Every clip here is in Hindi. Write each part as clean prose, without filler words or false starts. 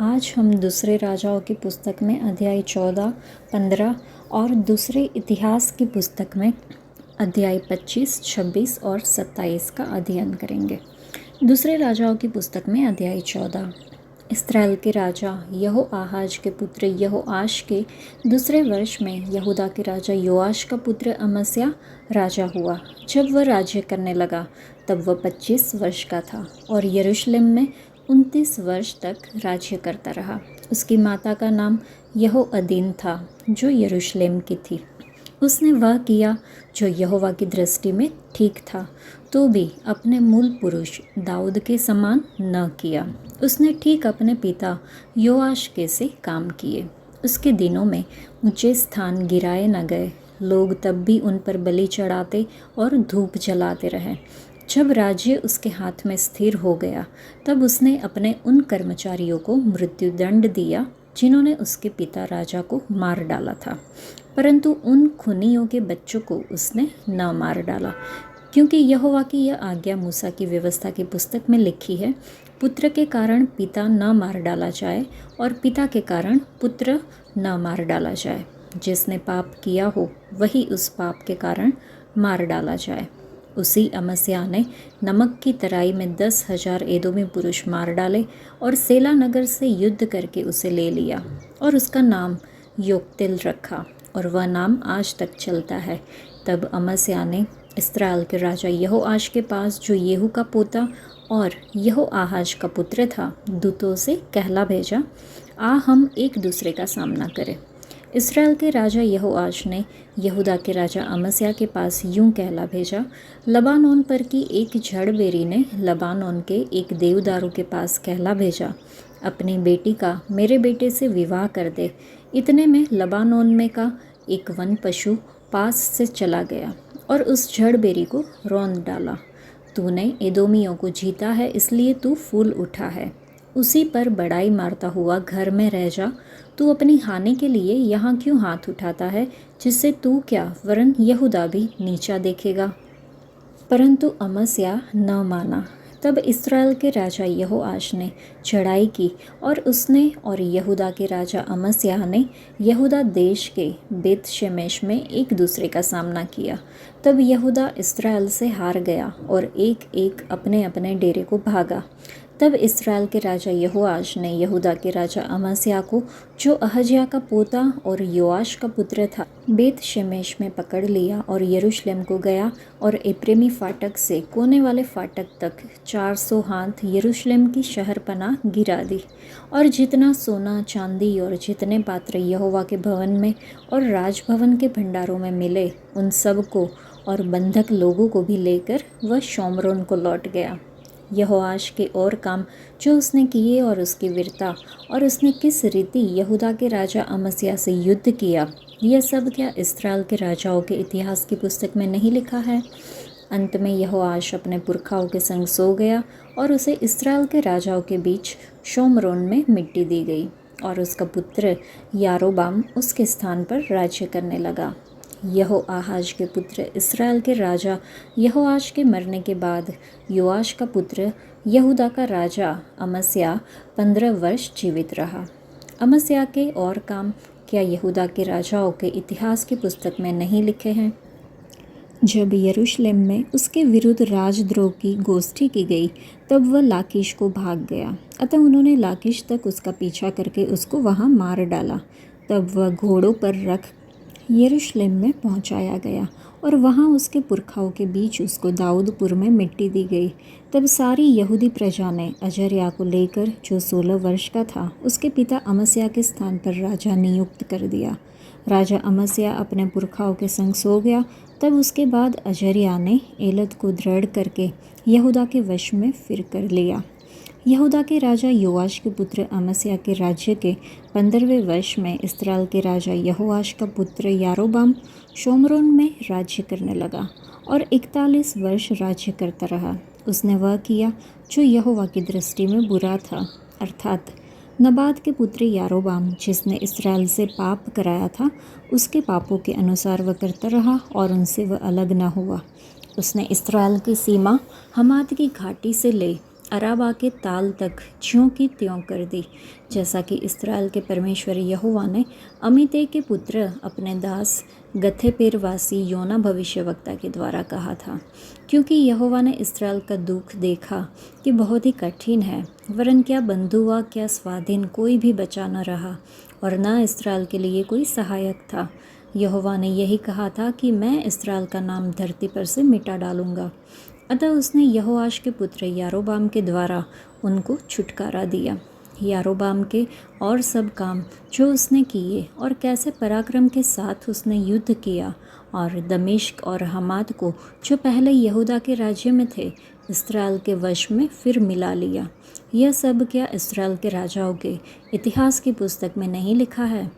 आज हम दूसरे राजाओं की पुस्तक में अध्याय 14, 15 और दूसरे इतिहास की पुस्तक में अध्याय 25, 26 और 27 का अध्ययन करेंगे। दूसरे राजाओं की पुस्तक में अध्याय 14। इस्राएल के राजा यहोआहाज के पुत्र यहोआश के दूसरे वर्ष में यहूदा के राजा योआश का पुत्र अमस्याह राजा हुआ। जब वह राज्य करने लगा तब वह 25 वर्ष का था और यरूशलेम में 29 वर्ष तक राज्य करता रहा। उसकी माता का नाम यहोअदीन था जो यरूशलेम की थी। उसने वह किया जो यहोवा की दृष्टि में ठीक था, तो भी अपने मूल पुरुष दाऊद के समान न किया। उसने ठीक अपने पिता योआश के से काम किए। उसके दिनों में ऊंचे स्थान गिराए न गए, लोग तब भी उन पर बलि चढ़ाते और धूप जलाते रहे। जब राज्य उसके हाथ में स्थिर हो गया तब उसने अपने उन कर्मचारियों को मृत्युदंड दिया जिन्होंने उसके पिता राजा को मार डाला था, परंतु उन खूनियों के बच्चों को उसने न मार डाला, क्योंकि यहोवा की यह आज्ञा मूसा की व्यवस्था की पुस्तक में लिखी है, पुत्र के कारण पिता न मार डाला जाए और पिता के कारण पुत्र न मार डाला जाए। जिसने पाप किया हो वही उस पाप के कारण मार डाला जाए। उसी अमस्याह ने नमक की तराई में 10,000 एदोमी पुरुष मार डाले और सेला नगर से युद्ध करके उसे ले लिया और उसका नाम योक्तिल रखा और वह नाम आज तक चलता है। तब अमस्याह ने इस्राएल के राजा यहोआश के पास, जो येहू का पोता और यहोआहाज का पुत्र था, दूतों से कहला भेजा, आ हम एक दूसरे का सामना करें। इस्राएल के राजा यहोआश ने यहूदा के राजा अमस्याह के पास यूं कहला भेजा, लबानोन पर की एक झड़बेरी ने लबानोन के एक देवदारू के पास कहला भेजा, अपनी बेटी का मेरे बेटे से विवाह कर दे। इतने में लबानोन में का एक वन पशु पास से चला गया और उस झड़बेरी को रौंद डाला। तूने एदोमियों को जीता है, इसलिए तू फूल उठा है। उसी पर बड़ाई मारता हुआ घर में रह जा। तू अपनी हानि के लिए यहाँ क्यों हाथ उठाता है, जिससे तू क्या वरन यहूदा भी नीचा देखेगा। परंतु अमस्याह न माना। तब इस्राएल के राजा यहोआश ने चढ़ाई की और उसने और यहूदा के राजा अमस्याह ने यहूदा देश के बेत शेमेश में एक दूसरे का सामना किया। तब यहूदा इस्राएल से हार गया और एक एक अपने अपने डेरे को भागा। तब इस्राएल के राजा यहोआश ने यहूदा के राजा अमस्याह को, जो अहज्याह का पोता और योआश का पुत्र था, बेत शेमेश में पकड़ लिया और यरूशलेम को गया और एप्रेमी फाटक से कोने वाले फाटक तक 400 हाथ यरूशलेम की शहरपनाह गिरा दी और जितना सोना चांदी और जितने पात्र यहोवा के भवन में और राजभवन के भंडारों में मिले, उन सब को और बंधक लोगों को भी लेकर वह शोम्रोन को लौट गया। यहोआश के और काम जो उसने किए और उसकी वीरता और उसने किस रीति यहूदा के राजा अमस्याह से युद्ध किया, यह सब क्या इस्राएल के राजाओं के इतिहास की पुस्तक में नहीं लिखा है। अंत में यहोआश अपने पुरखाओं के संग सो गया और उसे इस्राएल के राजाओं के बीच शोम्रोन में मिट्टी दी गई और उसका पुत्र यारोबाम उसके स्थान पर राज्य करने लगा। यहोआहाज के पुत्र इस्राएल के राजा यहोआश के मरने के बाद योआश का पुत्र यहूदा का राजा अमस्याह 15 वर्ष जीवित रहा। अमस्याह के और काम क्या यहूदा के राजाओं के इतिहास की पुस्तक में नहीं लिखे हैं। जब यरूशलेम में उसके विरुद्ध राजद्रोह की गोष्ठी की गई तब वह लाकीश को भाग गया, अतः उन्होंने लाकीश तक उसका पीछा करके उसको वहाँ मार डाला। तब वह घोड़ों पर रख यरूशलेम में पहुंचाया गया और वहां उसके पुरखाओं के बीच उसको दाऊदपुर में मिट्टी दी गई। तब सारी यहूदी प्रजा ने अजर्याह को लेकर, जो 16 वर्ष का था, उसके पिता अमस्याह के स्थान पर राजा नियुक्त कर दिया। राजा अमस्याह अपने पुरखाओं के संग सो गया। तब उसके बाद अजर्याह ने एलत को दृढ़ करके यहूदा के वश में फिर कर लिया। यहूदा के राजा योआश के पुत्र अमस्याह के राज्य के 15वें वर्ष में इस्राएल के राजा यहोआश का पुत्र यारोबाम शोम्रोन में राज्य करने लगा और 41 वर्ष राज्य करता रहा। उसने वह किया जो यहोवा की दृष्टि में बुरा था, अर्थात नबात के पुत्र यारोबाम, जिसने इस्राएल से पाप कराया था, उसके पापों के अनुसार वह करता रहा और उनसे वह अलग न हुआ। उसने इस्राएल की सीमा हमात की घाटी से ले अराबा के ताल तक ज्यों की त्यों कर दी, जैसा कि इस्राएल के परमेश्वर यहोवा ने अमित्ते के पुत्र अपने दास गथेपेरवासी योना भविष्यवक्ता के द्वारा कहा था। क्योंकि यहोवा ने इस्राएल का दुख देखा कि बहुत ही कठिन है, वरन क्या बंधु व क्या स्वाधीन कोई भी बचा न रहा, और न इस्राएल के लिए कोई सहायक था। यहोवा ने यही कहा था कि मैं इस्राएल का नाम धरती पर से मिटा डालूंगा। अतः उसने यहोआश के पुत्र यारोबाम के द्वारा उनको छुटकारा दिया। यारोबाम के और सब काम जो उसने किए और कैसे पराक्रम के साथ उसने युद्ध किया, और दमिश्क और हमात को जो पहले यहूदा के राज्य में थे इस्राएल के वश में फिर मिला लिया, यह सब क्या इस्राएल के राजाओं के इतिहास की पुस्तक में नहीं लिखा है?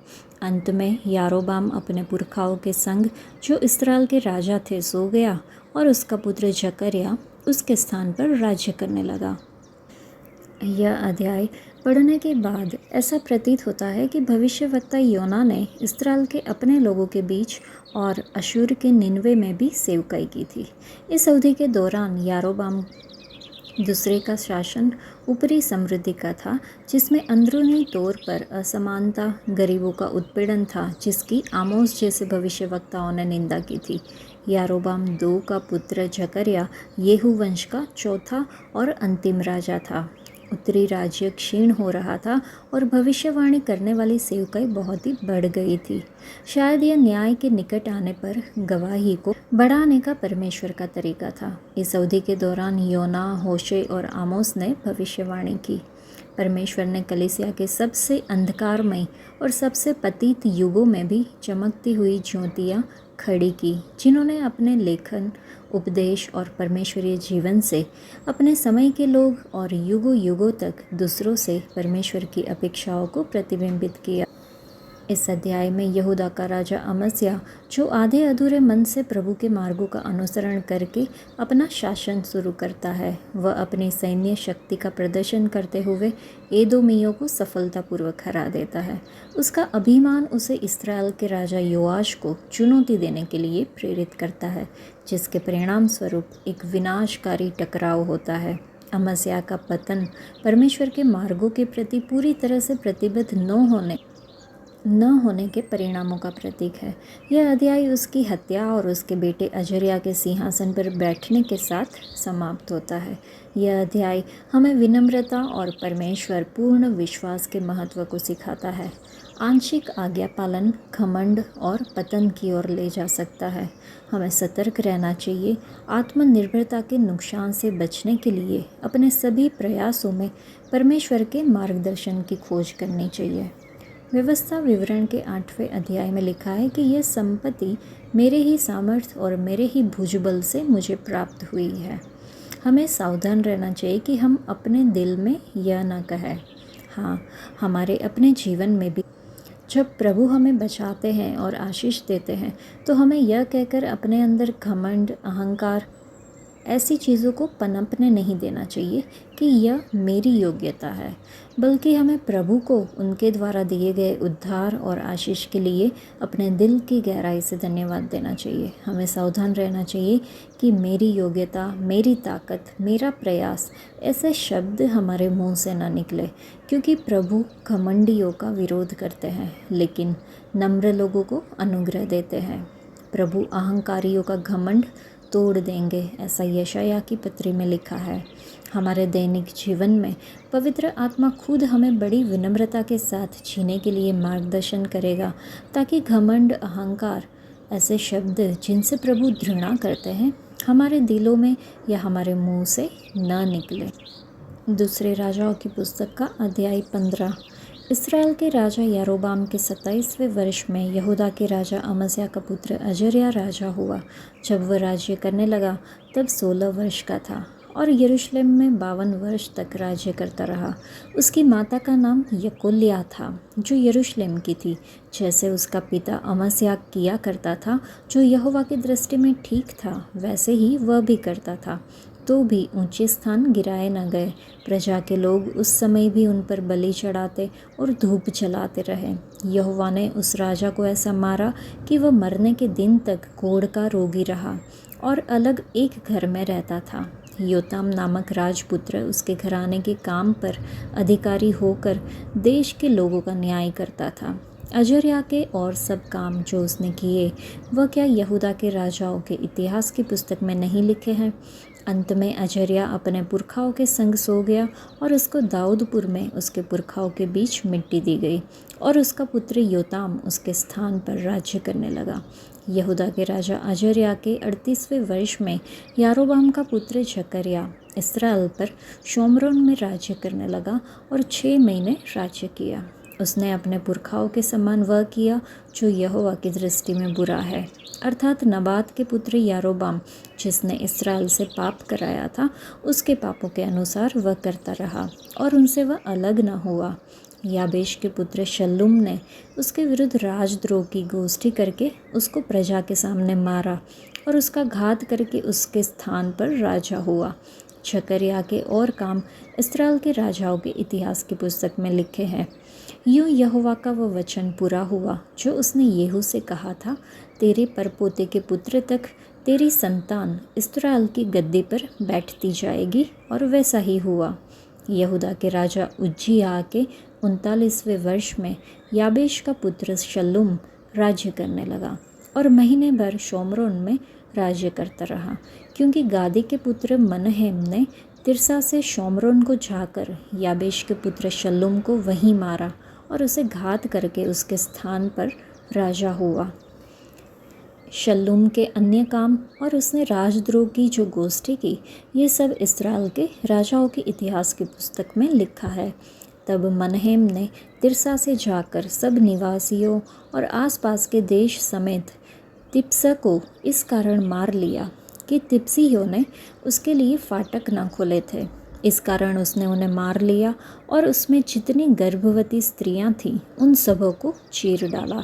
अंत में यारोबाम अपने पुरखाओं के संग जो इस्राएल के राजा थे सो गया, और उसका पुत्र जकर्या उसके स्थान पर राज्य करने लगा। यह अध्याय पढ़ने के बाद ऐसा प्रतीत होता है कि भविष्यवक्ता योना ने इस्राएल के अपने लोगों के बीच और अशूर के निनवे में भी सेवकाई की थी। इस अवधि के दौरान यारोबाम दूसरे का शासन ऊपरी समृद्धि का था, जिसमें अंदरूनी तौर पर असमानता, गरीबों का उत्पीड़न था, जिसकी आमोस जैसे भविष्यवक्ताओं ने निंदा की थी। यारोबाम 2 का पुत्र जकर्या येहू वंश का चौथा और अंतिम राजा था। उत्तरी राज्य क्षीण हो रहा था और भविष्यवाणी करने वाली सेवकाई बहुत ही बढ़ गई थी। शायद यह न्याय के निकट आने पर गवाही को बढ़ाने का परमेश्वर का तरीका था। इस अवधि के दौरान योना, होशे और आमोस ने भविष्यवाणी की। परमेश्वर ने कलीसिया के सबसे अंधकारमय और सबसे पतित युगों में भी चमकती हुई ज्योतियाँ खड़ी की, जिन्होंने अपने लेखन, उपदेश और परमेश्वरीय जीवन से अपने समय के लोग और युगों युगों तक दूसरों से परमेश्वर की अपेक्षाओं को प्रतिबिंबित किया। इस अध्याय में यहूदा का राजा अमस्या, जो आधे अधूरे मन से प्रभु के मार्गों का अनुसरण करके अपना शासन शुरू करता है, वह अपनी सैन्य शक्ति का प्रदर्शन करते हुए एदोमियों को सफलतापूर्वक हरा देता है। उसका अभिमान उसे इस्राएल के राजा योआश को चुनौती देने के लिए प्रेरित करता है, जिसके परिणाम स्वरूप एक विनाशकारी टकराव होता है। अमस्या का पतन परमेश्वर के मार्गों के प्रति पूरी तरह से प्रतिबद्ध न होने के परिणामों का प्रतीक है। यह अध्याय उसकी हत्या और उसके बेटे अजर्या के सिंहासन पर बैठने के साथ समाप्त होता है। यह अध्याय हमें विनम्रता और परमेश्वर पूर्ण विश्वास के महत्व को सिखाता है। आंशिक आज्ञा पालन घमंड और पतन की ओर ले जा सकता है। हमें सतर्क रहना चाहिए। आत्मनिर्भरता के नुकसान से बचने के लिए अपने सभी प्रयासों में परमेश्वर के मार्गदर्शन की खोज करनी चाहिए। व्यवस्था विवरण के 8वें अध्याय में लिखा है कि यह संपत्ति मेरे ही सामर्थ्य और मेरे ही भुजबल से मुझे प्राप्त हुई है। हमें सावधान रहना चाहिए कि हम अपने दिल में यह न कहें। हाँ, हमारे अपने जीवन में भी जब प्रभु हमें बचाते हैं और आशीष देते हैं, तो हमें यह कहकर अपने अंदर घमंड, अहंकार, ऐसी चीज़ों को पनपने नहीं देना चाहिए कि यह मेरी योग्यता है, बल्कि हमें प्रभु को उनके द्वारा दिए गए उद्धार और आशीष के लिए अपने दिल की गहराई से धन्यवाद देना चाहिए। हमें सावधान रहना चाहिए कि मेरी योग्यता, मेरी ताकत, मेरा प्रयास, ऐसे शब्द हमारे मुंह से न निकले, क्योंकि प्रभु घमंडियों का विरोध करते हैं लेकिन नम्र लोगों को अनुग्रह देते हैं। प्रभु अहंकारियों का घमंड तोड़ देंगे, ऐसा यशायाह की पत्री में लिखा है। हमारे दैनिक जीवन में पवित्र आत्मा खुद हमें बड़ी विनम्रता के साथ जीने के लिए मार्गदर्शन करेगा, ताकि घमंड, अहंकार, ऐसे शब्द जिनसे प्रभु घृणा करते हैं, हमारे दिलों में या हमारे मुंह से न निकले। दूसरे राजाओं की पुस्तक का अध्याय 15। इस्राएल के राजा यारोबाम के 27वें वर्ष में यहूदा के राजा अमस्या का पुत्र अजर्या राजा हुआ। जब वह राज्य करने लगा तब 16 वर्ष का था और यरूशलेम में 52 वर्ष तक राज्य करता रहा। उसकी माता का नाम यकोल्या था, जो यरूशलेम की थी। जैसे उसका पिता अमस्या किया करता था, जो यहोवा की दृष्टि में ठीक था, वैसे ही वह भी करता था, तो भी ऊंचे स्थान गिराए न गए। प्रजा के लोग उस समय भी उन पर बलि चढ़ाते और धूप जलाते रहे। यहोवा ने उस राजा को ऐसा मारा कि वह मरने के दिन तक कोढ़ का रोगी रहा और अलग एक घर में रहता था। योताम नामक राजपुत्र उसके घराने के काम पर अधिकारी होकर देश के लोगों का न्याय करता था। अजर्या के और सब काम जो उसने किए वह क्या यहूदा के राजाओं के इतिहास की पुस्तक में नहीं लिखे हैं? अंत में अजर्या अपने पुरखाओं के संग सो गया और उसको दाऊदपुर में उसके पुरखाओं के बीच मिट्टी दी गई और उसका पुत्र योताम उसके स्थान पर राज्य करने लगा। यहूदा के राजा अजर्या के 38वें वर्ष में यारोबाम का पुत्र जकर्या इस्राएल पर शोमरोन में राज्य करने लगा और 6 महीने राज्य किया। उसने अपने पुरखाओं के समान वह किया जो यहोवा की दृष्टि में बुरा है, अर्थात नबात के पुत्र यारोबाम जिसने इस्राएल से पाप कराया था उसके पापों के अनुसार वह करता रहा और उनसे वह अलग न हुआ। याबेश के पुत्र शल्लूम ने उसके विरुद्ध राजद्रोह की गोष्ठी करके उसको प्रजा के सामने मारा और उसका घात करके उसके स्थान पर राजा हुआ। जकर्या के और काम इस्राएल के राजाओं के इतिहास की पुस्तक में लिखे हैं। यूँ यहोवा का वह वचन पूरा हुआ जो उसने येहू से कहा था, तेरे परपोते के पुत्र तक तेरी संतान इस्राएल की गद्दी पर बैठती जाएगी, और वैसा ही हुआ। यहूदा के राजा उज्जियाह के 39वें वर्ष में याबेश का पुत्र शल्लूम राज्य करने लगा और महीने भर शोमरोन में राज्य करता रहा, क्योंकि गादी के पुत्र मनहेम ने तिर्सा से शोमरोन को जाकर याबेश के पुत्र शल्लूम को वहीं मारा और उसे घात करके उसके स्थान पर राजा हुआ। शल्लूम के अन्य काम और उसने राजद्रोह की जो गोष्ठी की, ये सब इस्राएल के राजाओं के इतिहास की पुस्तक में लिखा है। तब मनहेम ने तिर्सा से जाकर सब निवासियों और आसपास के देश समेत तिप्सा को इस कारण मार लिया कि तिप्सियों ने उसके लिए फाटक न खोले थे। इस कारण उसने उन्हें मार लिया और उसमें जितनी गर्भवती स्त्रियां थीं उन सबों को चीर डाला।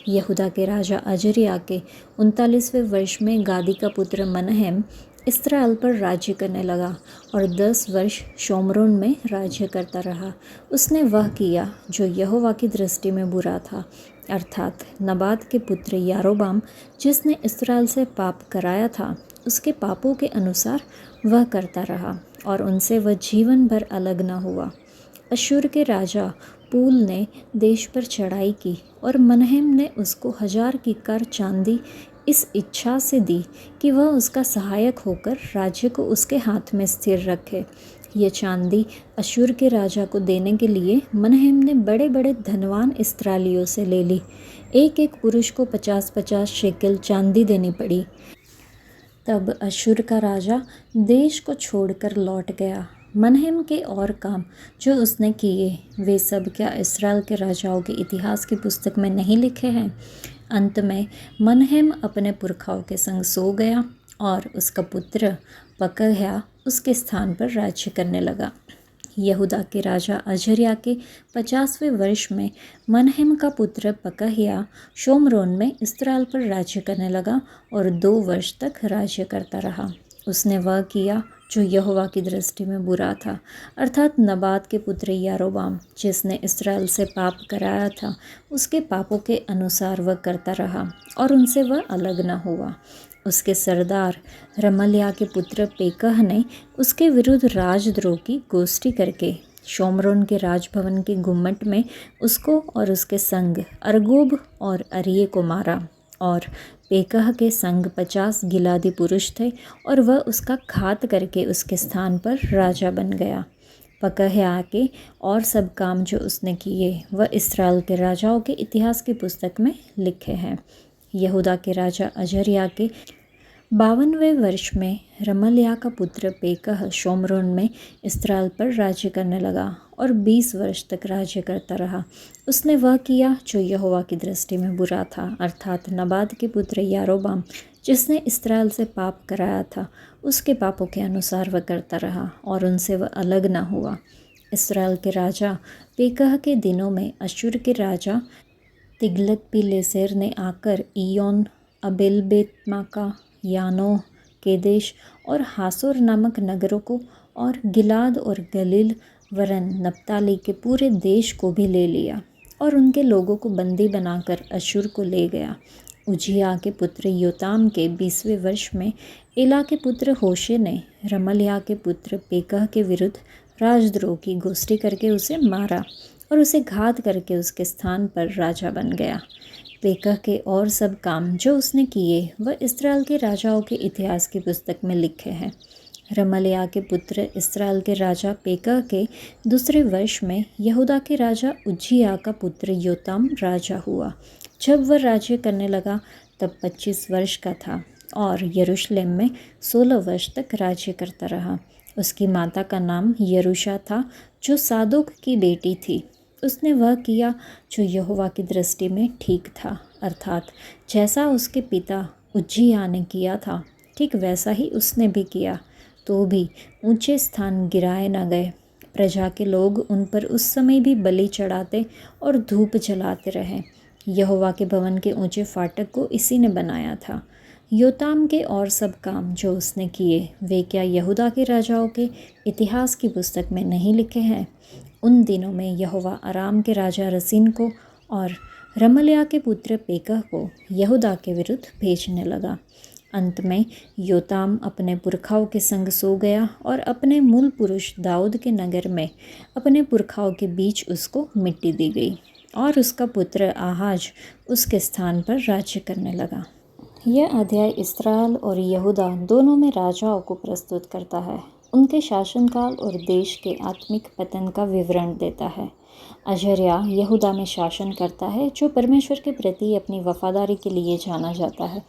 यहूदा के राजा अजर्या के 39वें वर्ष में गादी का पुत्र मनहेम इस्राएल पर राज्य करने लगा और 10 वर्ष शोमरोन में राज्य करता रहा। उसने वह किया जो यहोवा की दृष्टि में बुरा था, अर्थात नबात के पुत्र यारोबाम जिसने इस्राएल से पाप कराया था उसके पापों के अनुसार वह करता रहा और उनसे वह जीवन भर अलग न हुआ। अश्शूर के राजा पूल ने देश पर चढ़ाई की और मनहेम ने उसको 1000 किक्कार चांदी इस इच्छा से दी कि वह उसका सहायक होकर राज्य को उसके हाथ में स्थिर रखे। ये चांदी अश्शूर के राजा को देने के लिए मनहेम ने बड़े बड़े धनवान इस्राएलियों से ले ली। एक एक पुरुष को 50-50 शेकेल चांदी देनी पड़ी। तब अश्शूर का राजा देश को छोड़कर लौट गया। मनहेम के और काम जो उसने किए वे सब क्या इस्राएल के राजाओं के इतिहास की पुस्तक में नहीं लिखे हैं? अंत में मनहेम अपने पुरखाओं के संग सो गया और उसका पुत्र पकहया उसके स्थान पर राज्य करने लगा। यहूदा के राजा अजर्या के 50वें वर्ष में मनहेम का पुत्र पकहया शोमरोन में इस्राएल पर राज्य करने लगा और 2 वर्ष तक राज्य करता रहा। उसने वह किया जो यहोवा की दृष्टि में बुरा था, अर्थात नबात के पुत्र यारोबाम जिसने इस्राएल से पाप कराया था उसके पापों के अनुसार वह करता रहा और उनसे वह अलग न हुआ। उसके सरदार रमल्याह के पुत्र पेकह ने उसके विरुद्ध राजद्रोह की गोष्ठी करके शोमरोन के राजभवन के गुम्मट में उसको और उसके संग अर्गोब और अरिये को मारा। और पेकह के संग 50 गिलादी पुरुष थे और वह उसका घात करके उसके स्थान पर राजा बन गया। पकहया के और सब काम जो उसने किए वह इस्राएल के राजाओं के इतिहास की पुस्तक में लिखे हैं। यहूदा के राजा अजर्या के 52वें वर्ष में रमल्याह का पुत्र पेकह शोमरोन में इस्राएल पर राज्य करने लगा और 20 वर्ष तक राज्य करता रहा। उसने वह किया जो यहोवा की दृष्टि में बुरा था, अर्थात नबात के पुत्र यारोबाम जिसने इस्राएल से पाप कराया था उसके पापों के अनुसार वह करता रहा और उनसे वह अलग न हुआ। इस्राएल के राजा पेकह के दिनों में अश्शूर के राजा तिग्लत-पिलेसेर ने आकर इय्योन, अबेल-बेतमाका, यानोह, केदेश और हासोर नामक नगरों को और गिलाद और गलील वरन नप्ताली के पूरे देश को भी ले लिया और उनके लोगों को बंदी बनाकर अश्शूर को ले गया। उजिया के पुत्र योताम के 20वें वर्ष में एला के पुत्र होशे ने रमल्याह के पुत्र पेकह के विरुद्ध राजद्रोह की गोष्ठी करके उसे मारा और उसे घात करके उसके स्थान पर राजा बन गया। पेकह के और सब काम जो उसने किए वह इस्राएल के राजाओं के इतिहास की पुस्तक में लिखे हैं। रमल्याह के पुत्र इस्राएल के राजा पेकह के दूसरे वर्ष में यहूदा के राजा उज्जियाह का पुत्र योताम राजा हुआ। जब वह राज्य करने लगा तब 25 वर्ष का था और यरूशलेम में 16 वर्ष तक राज्य करता रहा। उसकी माता का नाम यरूशा था जो सादोक की बेटी थी। उसने वह किया जो यहोवा की दृष्टि में ठीक था, अर्थात जैसा उसके पिता उज्जियाह ने किया था ठीक वैसा ही उसने भी किया। तो भी ऊंचे स्थान गिराए न गए। प्रजा के लोग उन पर उस समय भी बलि चढ़ाते और धूप जलाते रहे। यहोवा के भवन के ऊंचे फाटक को इसी ने बनाया था। योताम के और सब काम जो उसने किए वे क्या यहूदा के राजाओं के इतिहास की पुस्तक में नहीं लिखे हैं? उन दिनों में यहोवा अराम के राजा रसीन को और रमल्याह के पुत्र पेकह को यहूदा के विरुद्ध भेजने लगा। अंत में योताम अपने पुरखाओं के संग सो गया और अपने मूल पुरुष दाऊद के नगर में अपने पुरखाओं के बीच उसको मिट्टी दी गई और उसका पुत्र आहाज उसके स्थान पर राज्य करने लगा। यह अध्याय इस्राएल और यहूदा दोनों में राजाओं को प्रस्तुत करता है, उनके शासनकाल और देश के आत्मिक पतन का विवरण देता है। अजर्या यहूदा में शासन करता है जो परमेश्वर के प्रति अपनी वफादारी के लिए जाना जाता है,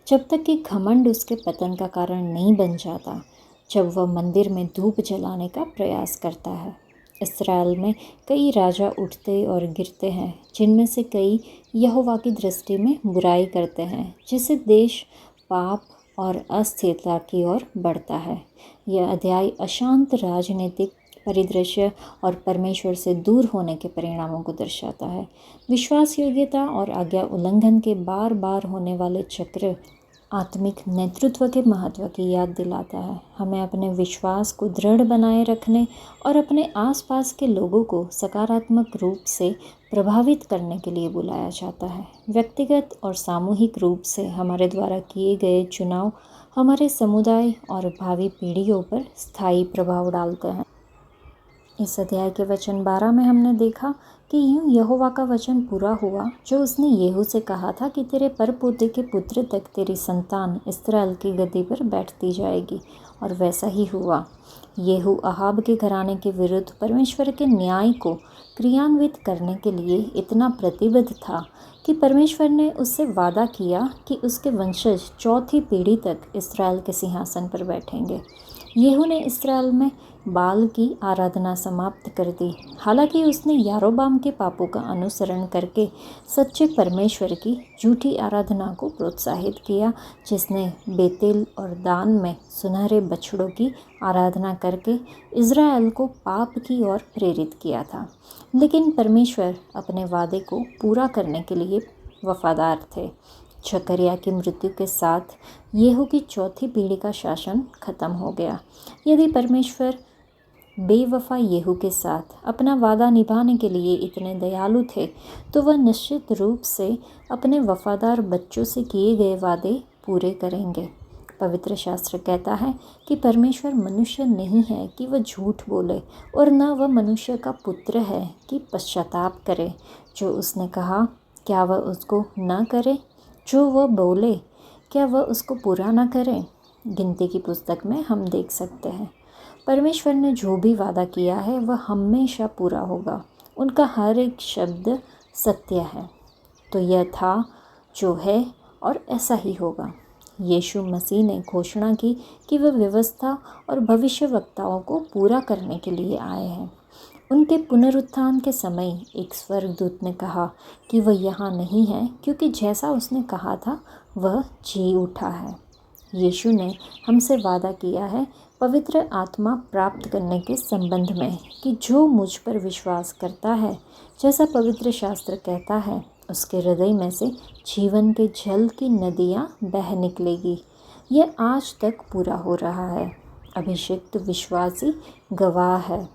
जब तक कि घमंड उसके पतन का कारण नहीं बन जाता, जब वह मंदिर में धूप जलाने का प्रयास करता है। इस्राएल में कई राजा उठते और गिरते हैं, जिनमें से कई यहोवा की दृष्टि में बुराई करते हैं, जिससे देश पाप और अस्थिरता की ओर बढ़ता है। यह अध्याय अशांत राजनीतिक परिदृश्य और परमेश्वर से दूर होने के परिणामों को दर्शाता है। विश्वास योग्यता और आज्ञा उल्लंघन के बार बार होने वाले चक्र आत्मिक नेतृत्व के महत्व की याद दिलाता है। हमें अपने विश्वास को दृढ़ बनाए रखने और अपने आसपास के लोगों को सकारात्मक रूप से प्रभावित करने के लिए बुलाया जाता है। व्यक्तिगत और सामूहिक रूप से हमारे द्वारा किए गए चुनाव हमारे समुदाय और भावी पीढ़ियों पर स्थायी प्रभाव डालते हैं। इस अध्याय के वचन 12 में हमने देखा कि यूँ यहोवा का वचन पूरा हुआ जो उसने येहू से कहा था कि तेरे परपोते के पुत्र तक तेरी संतान इस्राएल की गद्दी पर बैठती जाएगी, और वैसा ही हुआ। येहू अहाब के घराने के विरुद्ध परमेश्वर के न्याय को क्रियान्वित करने के लिए इतना प्रतिबद्ध था कि परमेश्वर ने उससे वादा किया कि उसके वंशज चौथी पीढ़ी तक इस्राएल के सिंहासन पर बैठेंगे। येहू ने इस्राएल में बाल की आराधना समाप्त कर दी। हालांकि उसने यारोबाम के पापों का अनुसरण करके सच्चे परमेश्वर की झूठी आराधना को प्रोत्साहित किया, जिसने बेतेल और दान में सुनहरे बछड़ों की आराधना करके इज़राइल को पाप की ओर प्रेरित किया था। लेकिन परमेश्वर अपने वादे को पूरा करने के लिए वफादार थे। जकरिया की मृत्यु के साथ येहू की चौथी पीढ़ी का शासन खत्म हो गया। यदि परमेश्वर बेवफा येहू के साथ अपना वादा निभाने के लिए इतने दयालु थे, तो वह निश्चित रूप से अपने वफादार बच्चों से किए गए वादे पूरे करेंगे। पवित्र शास्त्र कहता है कि परमेश्वर मनुष्य नहीं है कि वह झूठ बोले, और न वह मनुष्य का पुत्र है कि पश्चाताप करे। जो उसने कहा क्या वह उसको न करे? जो वह बोले क्या वह उसको पूरा न करे? गिनती की पुस्तक में हम देख सकते हैं परमेश्वर ने जो भी वादा किया है वह हमेशा पूरा होगा। उनका हर एक शब्द सत्य है। तो यह था, जो है और ऐसा ही होगा। यीशु मसीह ने घोषणा की कि वह व्यवस्था और भविष्यवक्ताओं को पूरा करने के लिए आए हैं। उनके पुनरुत्थान के समय एक स्वर्गदूत ने कहा कि वह यहाँ नहीं है, क्योंकि जैसा उसने कहा था वह जी उठा है। यीशु ने हमसे वादा किया है पवित्र आत्मा प्राप्त करने के संबंध में कि जो मुझ पर विश्वास करता है, जैसा पवित्र शास्त्र कहता है, उसके हृदय में से जीवन के जल की नदियाँ बह निकलेगी। यह आज तक पूरा हो रहा है। अभिषिक्त विश्वासी गवाह है।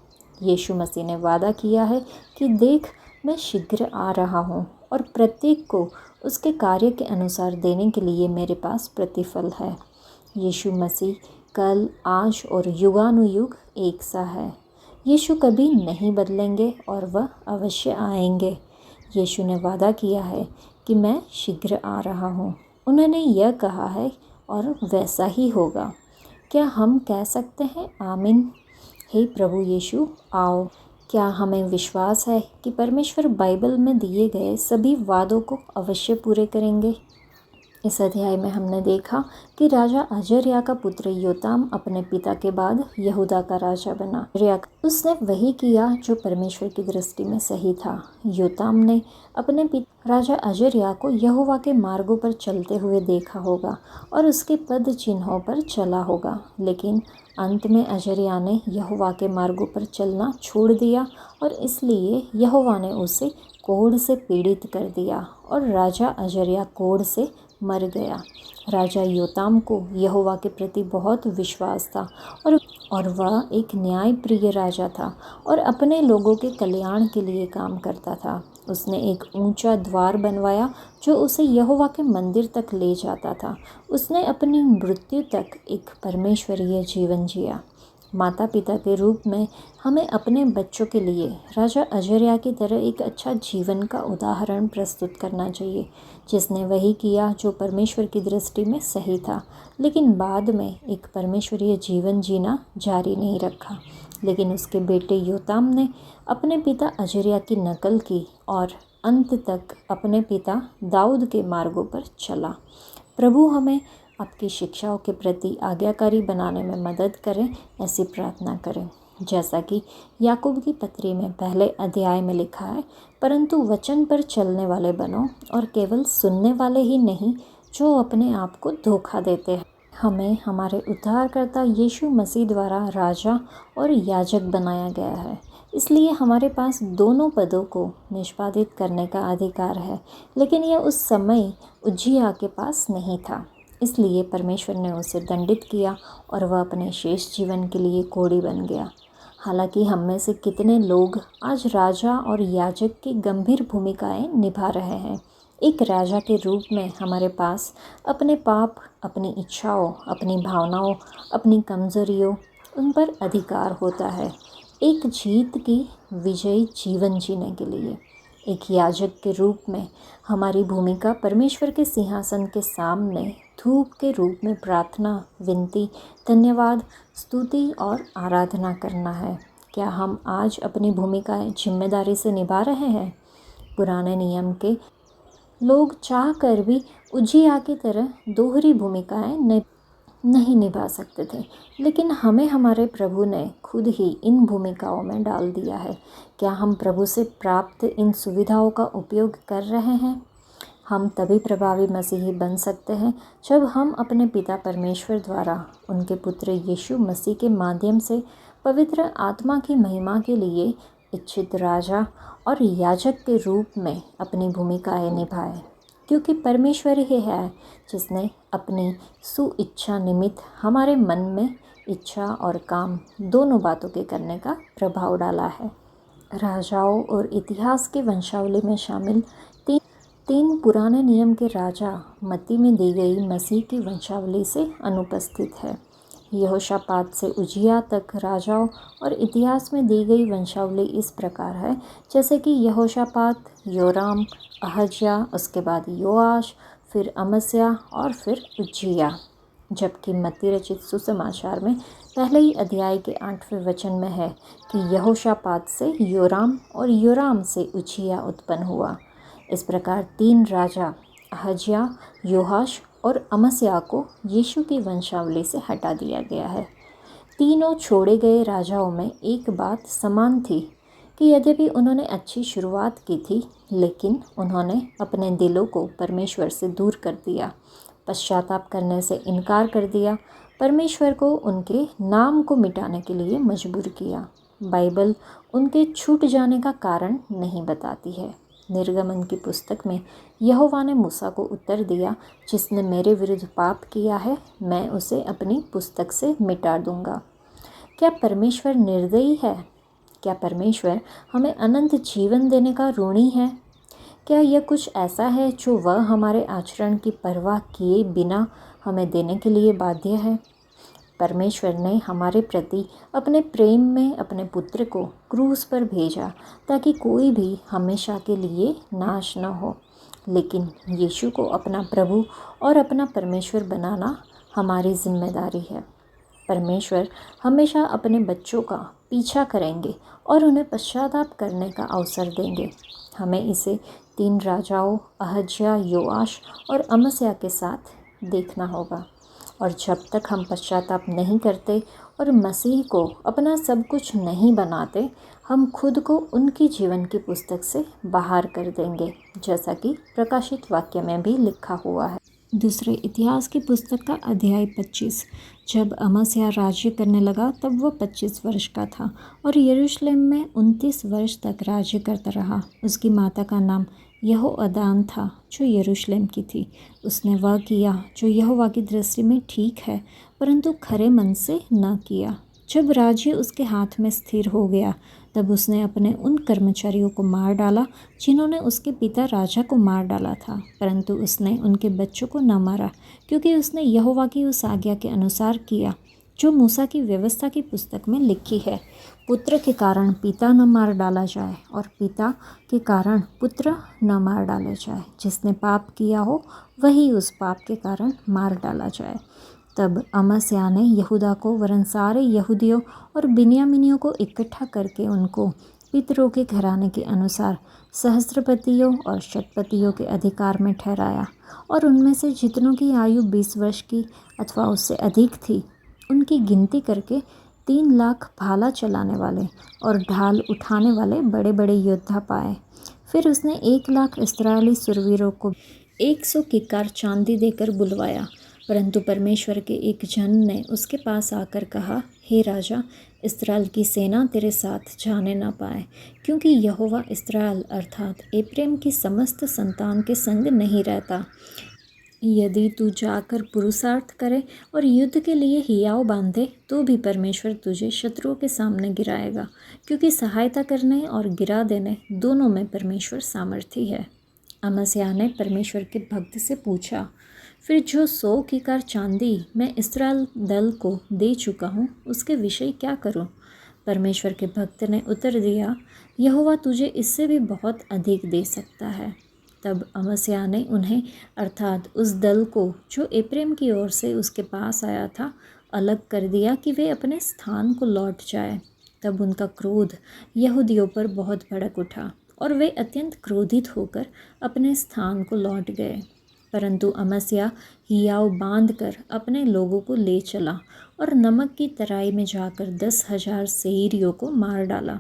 यीशु मसीह ने वादा किया है कि देख, मैं शीघ्र आ रहा हूँ और प्रत्येक को उसके कार्य के अनुसार देने के लिए मेरे पास प्रतिफल है। यीशु मसीह कल, आज और युगानुयुग एक सा है। यीशु कभी नहीं बदलेंगे और वह अवश्य आएंगे। यीशु ने वादा किया है कि मैं शीघ्र आ रहा हूँ। उन्होंने यह कहा है और वैसा ही होगा। क्या हम कह सकते हैं आमीन? हे प्रभु यीशु आओ। क्या हमें विश्वास है कि परमेश्वर बाइबल में दिए गए सभी वादों को अवश्य पूरे करेंगे? इस अध्याय में हमने देखा कि राजा अजर्या का पुत्र योताम अपने पिता के बाद यहूदा का राजा बना। उसने वही किया जो परमेश्वर की दृष्टि में सही था। योताम ने अपने पिता राजा अजर्या को यहोवा के मार्गों पर चलते हुए देखा होगा और उसके पद चिन्हों पर चला होगा, लेकिन अंत में अजर्या ने यहोवा के मार्गों पर चलना छोड़ दिया और इसलिए यहोवा ने उसे कोढ़ से पीड़ित कर दिया और राजा अजर्या कोढ़ से मर गया। राजा योताम को यहोवा के प्रति बहुत विश्वास था और वह एक न्यायप्रिय राजा था और अपने लोगों के कल्याण के लिए काम करता था। उसने एक ऊंचा द्वार बनवाया जो उसे यहोवा के मंदिर तक ले जाता था। उसने अपनी मृत्यु तक एक परमेश्वरीय जीवन जिया। माता पिता के रूप में हमें अपने बच्चों के लिए राजा अजर्या की तरह एक अच्छा जीवन का उदाहरण प्रस्तुत करना चाहिए, जिसने वही किया जो परमेश्वर की दृष्टि में सही था, लेकिन बाद में एक परमेश्वरीय जीवन जीना जारी नहीं रखा। लेकिन उसके बेटे योताम ने अपने पिता अजर्या की नकल की और अंत तक अपने पिता दाऊद के मार्गों पर चला। प्रभु हमें आपकी शिक्षाओं के प्रति आज्ञाकारी बनाने में मदद करें, ऐसी प्रार्थना करें। जैसा कि याकूब की पत्री में पहले अध्याय में लिखा है, परंतु वचन पर चलने वाले बनो और केवल सुनने वाले ही नहीं जो अपने आप को धोखा देते हैं। हमें हमारे उद्धारकर्ता यीशु मसीह द्वारा राजा और याजक बनाया गया है, इसलिए हमारे पास दोनों पदों को निष्पादित करने का अधिकार है। लेकिन यह उस समय उज्जियाह के पास नहीं था, इसलिए परमेश्वर ने उसे दंडित किया और वह अपने शेष जीवन के लिए कोढ़ी बन गया। हालांकि हम में से कितने लोग आज राजा और याजक की गंभीर भूमिकाएं निभा रहे हैं। एक राजा के रूप में हमारे पास अपने पाप, अपनी इच्छाओं, अपनी भावनाओं, अपनी कमजोरियों, उन पर अधिकार होता है एक जीत की विजयी जीवन जीने के लिए। एक याजक के रूप में हमारी भूमिका परमेश्वर के सिंहासन के सामने धूप के रूप में प्रार्थना, विनती, धन्यवाद, स्तुति और आराधना करना है। क्या हम आज अपनी भूमिकाएं जिम्मेदारी से निभा रहे हैं? पुराने नियम के लोग चाह कर भी उज्जियाह की तरह दोहरी भूमिकाएं नहीं निभा सकते थे, लेकिन हमें हमारे प्रभु ने खुद ही इन भूमिकाओं में डाल दिया है। क्या हम प्रभु से प्राप्त इन सुविधाओं का उपयोग कर रहे हैं? हम तभी प्रभावी मसीही बन सकते हैं जब हम अपने पिता परमेश्वर द्वारा उनके पुत्र यीशु मसीह के माध्यम से पवित्र आत्मा की महिमा के लिए इच्छित राजा और याजक के रूप में अपनी भूमिकाएं निभाएं, क्योंकि परमेश्वर ही है जिसने अपनी सुइच्छा निमित्त हमारे मन में इच्छा और काम दोनों बातों के करने का प्रभाव डाला है। राजाओं और इतिहास के वंशावली में शामिल तीन पुराने नियम के राजा मत्ती में दी गई मसीह की वंशावली से अनुपस्थित है। यहोशापात से उज्जियाह तक राजाओं और इतिहास में दी गई वंशावली इस प्रकार है, जैसे कि यहोशापात, योराम, अहज्या, उसके बाद योआश, फिर अमस्याह और फिर उज्जियाह। जबकि मत्ती रचित सुसमाचार में पहले ही अध्याय के 8वें वचन में है कि यहोशापात से योराम और योराम से उज्जियाह उत्पन्न हुआ। इस प्रकार तीन राजा अहज्या, योआश और अमस्याह को यीशु की वंशावली से हटा दिया गया है। तीनों छोड़े गए राजाओं में एक बात समान थी कि यद्यपि उन्होंने अच्छी शुरुआत की थी, लेकिन उन्होंने अपने दिलों को परमेश्वर से दूर कर दिया, पश्चाताप करने से इनकार कर दिया, परमेश्वर को उनके नाम को मिटाने के लिए मजबूर किया। बाइबल उनके छूट जाने का कारण नहीं बताती है। निर्गमन की पुस्तक में यहोवा ने मूसा को उत्तर दिया, जिसने मेरे विरुद्ध पाप किया है मैं उसे अपनी पुस्तक से मिटा दूंगा। क्या परमेश्वर निर्दयी है? क्या परमेश्वर हमें अनंत जीवन देने का ऋणी है? क्या यह कुछ ऐसा है जो वह हमारे आचरण की परवाह किए बिना हमें देने के लिए बाध्य है? परमेश्वर ने हमारे प्रति अपने प्रेम में अपने पुत्र को क्रूस पर भेजा ताकि कोई भी हमेशा के लिए नाश न हो, लेकिन यीशु को अपना प्रभु और अपना परमेश्वर बनाना हमारी जिम्मेदारी है। परमेश्वर हमेशा अपने बच्चों का पीछा करेंगे और उन्हें पश्चाताप करने का अवसर देंगे। हमें इसे 3 राजाओं अहज्या, योआश और अमस्या के साथ देखना होगा। और जब तक हम पश्चाताप नहीं करते और मसीह को अपना सब कुछ नहीं बनाते, हम खुद को उनकी जीवन की पुस्तक से बाहर कर देंगे, जैसा कि प्रकाशित वाक्य में भी लिखा हुआ है। दूसरे इतिहास की पुस्तक का अध्याय 25। जब अमस्या राज्य करने लगा तब वह 25 वर्ष का था और यरूशलेम में 29 वर्ष तक राज्य करता रहा। उसकी माता का नाम यहोअदान था, जो यरूशलेम की थी। उसने वह किया जो यहोवा की दृष्टि में ठीक है, परंतु खरे मन से न किया। जब राज्य उसके हाथ में स्थिर हो गया, तब उसने अपने उन कर्मचारियों को मार डाला जिन्होंने उसके पिता राजा को मार डाला था, परंतु उसने उनके बच्चों को न मारा, क्योंकि उसने यहोवा की उस आज्ञा के अनुसार किया जो मूसा की व्यवस्था की पुस्तक में लिखी है। पुत्र के कारण पिता न मार डाला जाए और पिता के कारण पुत्र न मार डाला जाए। जिसने पाप किया हो वही उस पाप के कारण मार डाला जाए। तब अमस्या ने यहूदा को वरन सारे यहूदियों और बिन्यामीनियों को इकट्ठा करके उनको पितरों के घराने के अनुसार सहस्त्रपतियों और शतपतियों के अधिकार में ठहराया, और उनमें से जितनों की आयु 20 वर्ष की अथवा उससे अधिक थी, उनकी गिनती करके 3 लाख भाला चलाने वाले और ढाल उठाने वाले बड़े बड़े योद्धा पाए। फिर उसने 1 लाख इस्राएली सुरवीरों को 100 किक्कार चांदी देकर बुलवाया। परंतु परमेश्वर के एक जन ने उसके पास आकर कहा, हे राजा, इस्राएल की सेना तेरे साथ जाने न पाए, क्योंकि यहोवा इस्राएल अर्थात एप्रैम की समस्त संतान के संग नहीं रहता। यदि तू जाकर पुरुषार्थ करे और युद्ध के लिए हियाव बांधे, तो भी परमेश्वर तुझे शत्रुओं के सामने गिराएगा, क्योंकि सहायता करने और गिरा देने दोनों में परमेश्वर सामर्थी है। अमस्या ने परमेश्वर के भक्त से पूछा, फिर जो 100 किक्कार चांदी मैं इस्राएल दल को दे चुका हूँ, उसके विषय क्या करूँ? परमेश्वर के भक्त ने उत्तर दिया, यहोवा तुझे इससे भी बहुत अधिक दे सकता है। तब अमस्या ने उन्हें अर्थात उस दल को जो एप्रैम की ओर से उसके पास आया था, अलग कर दिया कि वे अपने स्थान को लौट जाए। तब उनका क्रोध यहूदियों पर बहुत भड़क उठा और वे अत्यंत क्रोधित होकर अपने स्थान को लौट गए। परंतु अमस्या हियाव बांधकर अपने लोगों को ले चला और नमक की तराई में जाकर 10,000 सेईरियों को मार डाला।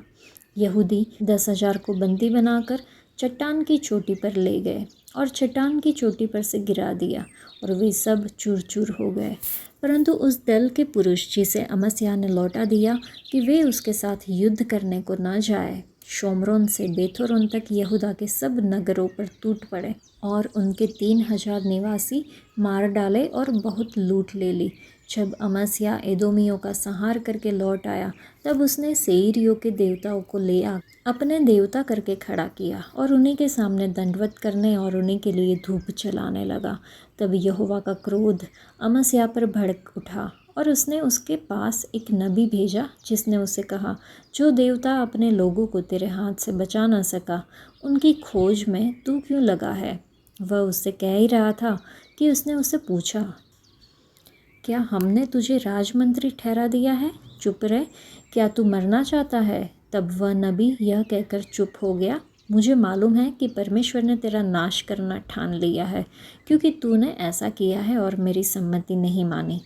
यहूदी 10,000 को बंदी बनाकर चट्टान की चोटी पर ले गए और चट्टान की चोटी पर से गिरा दिया, और वे सब चूर चूर हो गए। परंतु उस दल के पुरुष जिसे अमस्या ने लौटा दिया कि वे उसके साथ युद्ध करने को न जाए, शोमरोन से बेथोरोन तक यहूदा के सब नगरों पर टूट पड़े और उनके 3,000 निवासी मार डाले और बहुत लूट ले ली। जब अमस्या एदोमियों का संहार करके लौट आया, तब उसने सेईरियों के देवताओं को ले आ अपने देवता करके खड़ा किया और उन्हीं के सामने दंडवत करने और उन्हीं के लिए धूप जलाने लगा। तब यहोवा का क्रोध अमस्या पर भड़क उठा और उसने उसके पास एक नबी भेजा, जिसने उसे कहा, जो देवता अपने लोगों को तेरे हाथ से बचा न सका, उनकी खोज में तू क्यों लगा है? वह उससे कह ही रहा था कि उसने उससे पूछा, क्या हमने तुझे राजमंत्री ठहरा दिया है? चुप रह, क्या तू मरना चाहता है? तब वह नबी यह कहकर चुप हो गया, मुझे मालूम है कि परमेश्वर ने तेरा नाश करना ठान लिया है, क्योंकि तूने ऐसा किया है और मेरी सम्मति नहीं मानी।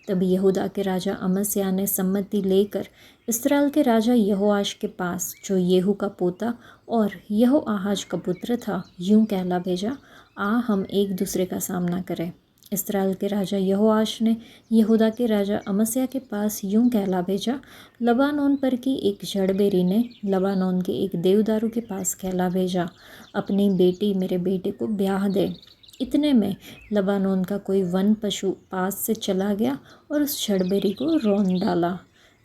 तब यहूदा के राजा अमस्या ने सम्मति लेकर इस्राएल के राजा यहोआश के पास, जो येहू का पोता और यहोआहाज का पुत्र था, यूं कहला भेजा, आ हम एक दूसरे का सामना करें। इस्राएल के राजा यहोआश ने यहूदा के राजा अमस्या के पास यूं कहला भेजा, लबानोन पर की एक जड़बेरी ने लबानोन के एक देवदारू के पास कहला भेजा, अपनी बेटी मेरे बेटे को ब्याह दे। इतने में लबानोन का कोई वन पशु पास से चला गया और उस जड़बेरी को रौंद डाला।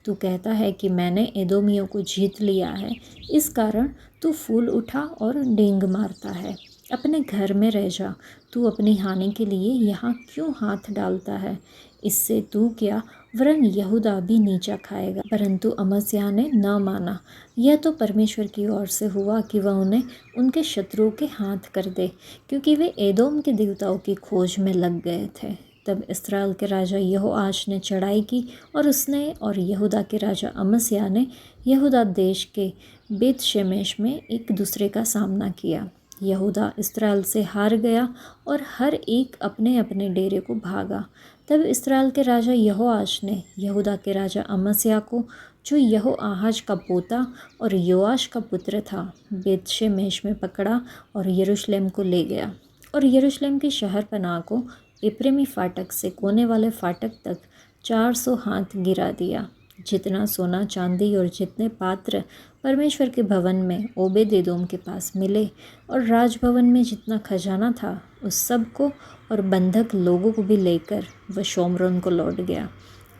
तू कहता है कि मैंने एदोमियों को जीत लिया है, इस कारण तू फूल उठा और डींग मारता है। अपने घर में रह जा, तू अपनी हानि के लिए यहाँ क्यों हाथ डालता है? इससे तू क्या वरन यहूदा भी नीचा खाएगा। परंतु अमस्याह ने न माना। यह तो परमेश्वर की ओर से हुआ कि वह उन्हें उनके शत्रुओं के हाथ कर दे, क्योंकि वे एदोम के देवताओं की खोज में लग गए थे। तब इस्राएल के राजा यहोआश ने चढ़ाई की और उसने और यहूदा के राजा अमस्याह ने यहूदा देश के बेत शेमेश में एक दूसरे का सामना किया। यहूदा इस्राएल से हार गया और हर एक अपने अपने डेरे को भागा। तब इस्राएल के राजा यहोआश ने यहूदा के राजा अमस्याह को, जो यहोआहाज का पोता और योआश का पुत्र था, बेत शेमेश में पकड़ा और यरूशलेम को ले गया और यरूशलेम की शहर पनाह को एप्रेमी फाटक से कोने वाले फाटक तक 400 हाथ गिरा दिया। जितना सोना चांदी और जितने पात्र परमेश्वर के भवन में ओबेदेदोम के पास मिले और राजभवन में जितना खजाना था, उस सब को और बंधक लोगों को भी लेकर वह शोम्रोन को लौट गया।